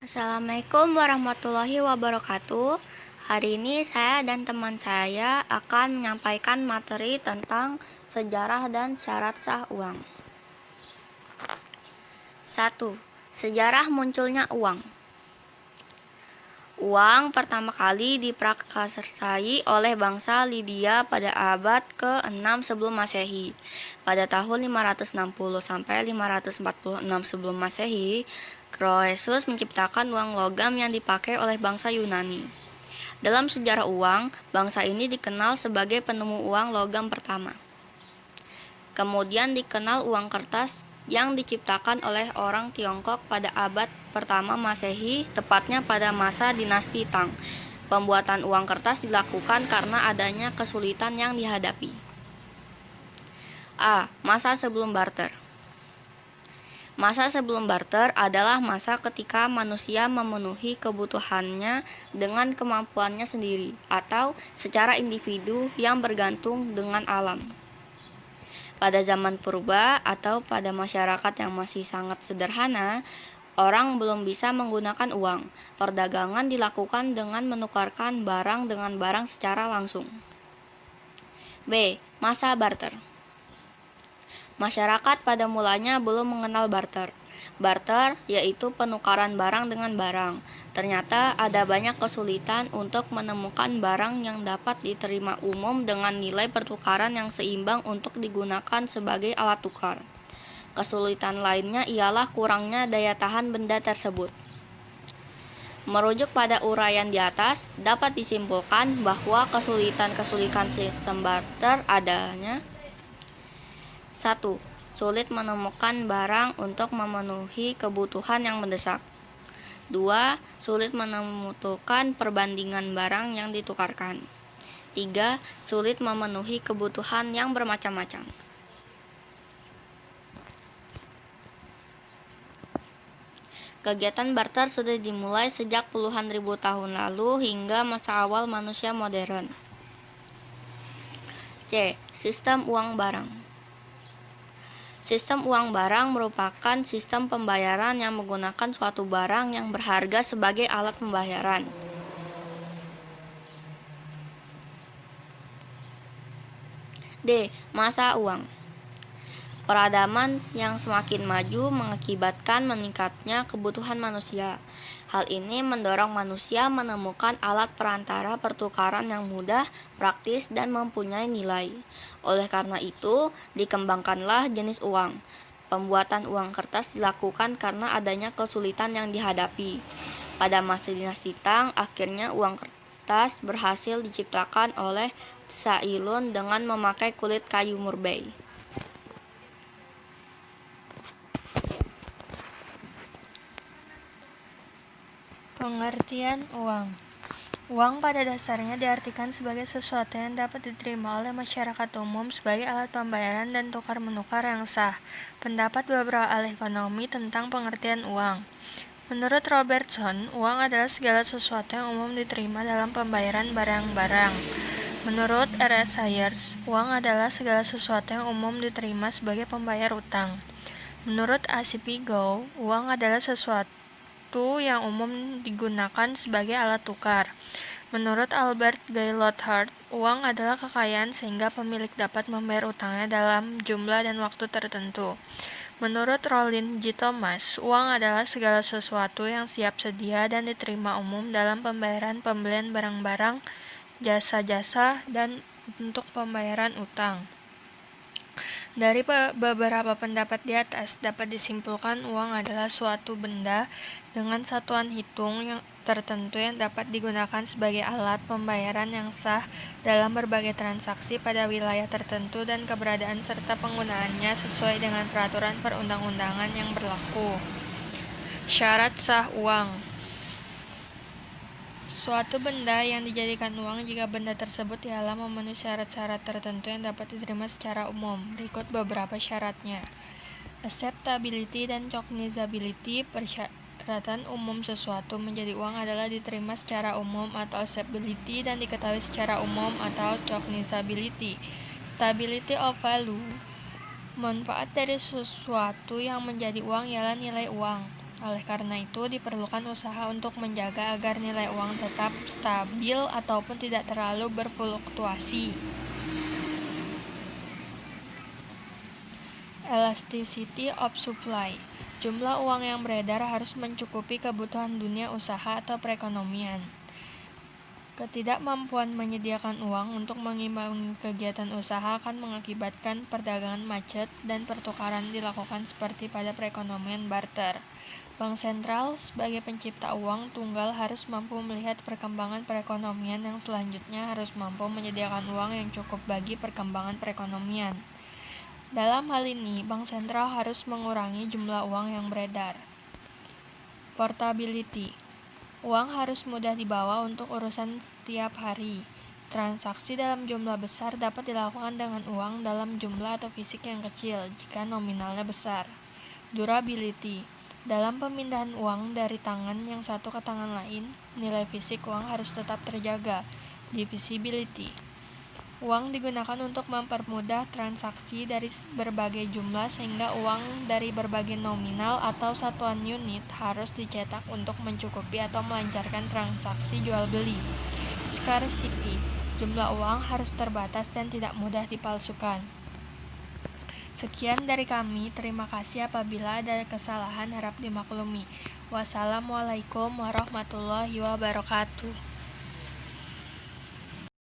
Assalamualaikum warahmatullahi wabarakatuh. Hari ini saya dan teman saya akan menyampaikan materi tentang sejarah dan syarat sah uang. 1. Sejarah munculnya uang. Uang pertama kali diprakarsai oleh bangsa Lydia pada abad ke-6 sebelum Masehi. Pada tahun 560 sampai 546 sebelum Masehi, Croesus menciptakan uang logam yang dipakai oleh bangsa Yunani. Dalam sejarah uang, bangsa ini dikenal sebagai penemu uang logam pertama. Kemudian dikenal uang kertas yang diciptakan oleh orang Tiongkok pada abad pertama Masehi, tepatnya pada masa dinasti Tang. Pembuatan uang kertas dilakukan karena adanya kesulitan yang dihadapi. A. Masa sebelum barter. Masa sebelum barter adalah masa ketika manusia memenuhi kebutuhannya dengan kemampuannya sendiri atau secara individu yang bergantung dengan alam. Pada zaman purba atau pada masyarakat yang masih sangat sederhana, orang belum bisa menggunakan uang. Perdagangan dilakukan dengan menukarkan barang dengan barang secara langsung. B. Masa barter. Masyarakat pada mulanya belum mengenal barter. Barter yaitu penukaran barang dengan barang. Ternyata ada banyak kesulitan untuk menemukan barang yang dapat diterima umum dengan nilai pertukaran yang seimbang untuk digunakan sebagai alat tukar. Kesulitan lainnya ialah kurangnya daya tahan benda tersebut. Merujuk pada uraian di atas, dapat disimpulkan bahwa kesulitan-kesulitan sistem barter adanya 1. Sulit menemukan barang untuk memenuhi kebutuhan yang mendesak. 2. Sulit menemukan perbandingan barang yang ditukarkan. 3. Sulit memenuhi kebutuhan yang bermacam-macam. Kegiatan barter sudah dimulai sejak puluhan ribu tahun lalu hingga masa awal manusia modern. C. Sistem uang barang. Sistem uang barang merupakan sistem pembayaran yang menggunakan suatu barang yang berharga sebagai alat pembayaran. D. Masa uang. Peradaban yang semakin maju mengakibatkan meningkatnya kebutuhan manusia. Hal ini mendorong manusia menemukan alat perantara pertukaran yang mudah, praktis, dan mempunyai nilai. Oleh karena itu, dikembangkanlah jenis uang. Pembuatan uang kertas dilakukan karena adanya kesulitan yang dihadapi. Pada masa dinasti Tang, akhirnya uang kertas berhasil diciptakan oleh Sailun dengan memakai kulit kayu murbei. Pengertian uang. Uang pada dasarnya diartikan sebagai sesuatu yang dapat diterima oleh masyarakat umum sebagai alat pembayaran dan tukar-menukar yang sah. Pendapat beberapa ahli ekonomi tentang pengertian uang. Menurut Robertson, uang adalah segala sesuatu yang umum diterima dalam pembayaran barang-barang. Menurut R.S. Sayers, uang adalah segala sesuatu yang umum diterima sebagai pembayar utang. Menurut A.C.P. Gow, uang adalah sesuatu yang umum digunakan sebagai alat tukar. Menurut Albert Gaylord-Hart, uang adalah kekayaan sehingga pemilik dapat membayar utangnya dalam jumlah dan waktu tertentu. Menurut Rollin G. Thomas, uang adalah segala sesuatu yang siap sedia dan diterima umum dalam pembayaran pembelian barang-barang, jasa-jasa, dan untuk pembayaran utang. Dari beberapa pendapat di atas, dapat disimpulkan uang adalah suatu benda dengan satuan hitung yang tertentu yang dapat digunakan sebagai alat pembayaran yang sah dalam berbagai transaksi pada wilayah tertentu dan keberadaan serta penggunaannya sesuai dengan peraturan perundang-undangan yang berlaku. Syarat sah uang. Suatu benda yang dijadikan uang jika benda tersebut ialah memenuhi syarat-syarat tertentu yang dapat diterima secara umum. Berikut beberapa syaratnya. Acceptability dan cognizability. Persyaratan umum sesuatu menjadi uang adalah diterima secara umum atau acceptability dan diketahui secara umum atau cognizability. Stability of value. Manfaat dari sesuatu yang menjadi uang ialah nilai uang. Oleh karena itu, diperlukan usaha untuk menjaga agar nilai uang tetap stabil ataupun tidak terlalu berfluktuasi. Elasticity of supply. Jumlah uang yang beredar harus mencukupi kebutuhan dunia usaha atau perekonomian. Ketidakmampuan menyediakan uang untuk mengimbangi kegiatan usaha akan mengakibatkan perdagangan macet dan pertukaran dilakukan seperti pada perekonomian barter. Bank sentral sebagai pencipta uang tunggal harus mampu melihat perkembangan perekonomian yang selanjutnya harus mampu menyediakan uang yang cukup bagi perkembangan perekonomian. Dalam hal ini, bank sentral harus mengurangi jumlah uang yang beredar. Portability. Uang harus mudah dibawa untuk urusan setiap hari. Transaksi dalam jumlah besar dapat dilakukan dengan uang dalam jumlah atau fisik yang kecil jika nominalnya besar. Durability. Dalam pemindahan uang dari tangan yang satu ke tangan lain, nilai fisik uang harus tetap terjaga. Divisibility. Uang digunakan untuk mempermudah transaksi dari berbagai jumlah sehingga uang dari berbagai nominal atau satuan unit harus dicetak untuk mencukupi atau melancarkan transaksi jual beli. Scarcity. Jumlah uang harus terbatas dan tidak mudah dipalsukan. Sekian dari kami, terima kasih apabila ada kesalahan harap dimaklumi. Wassalamualaikum warahmatullahi wabarakatuh.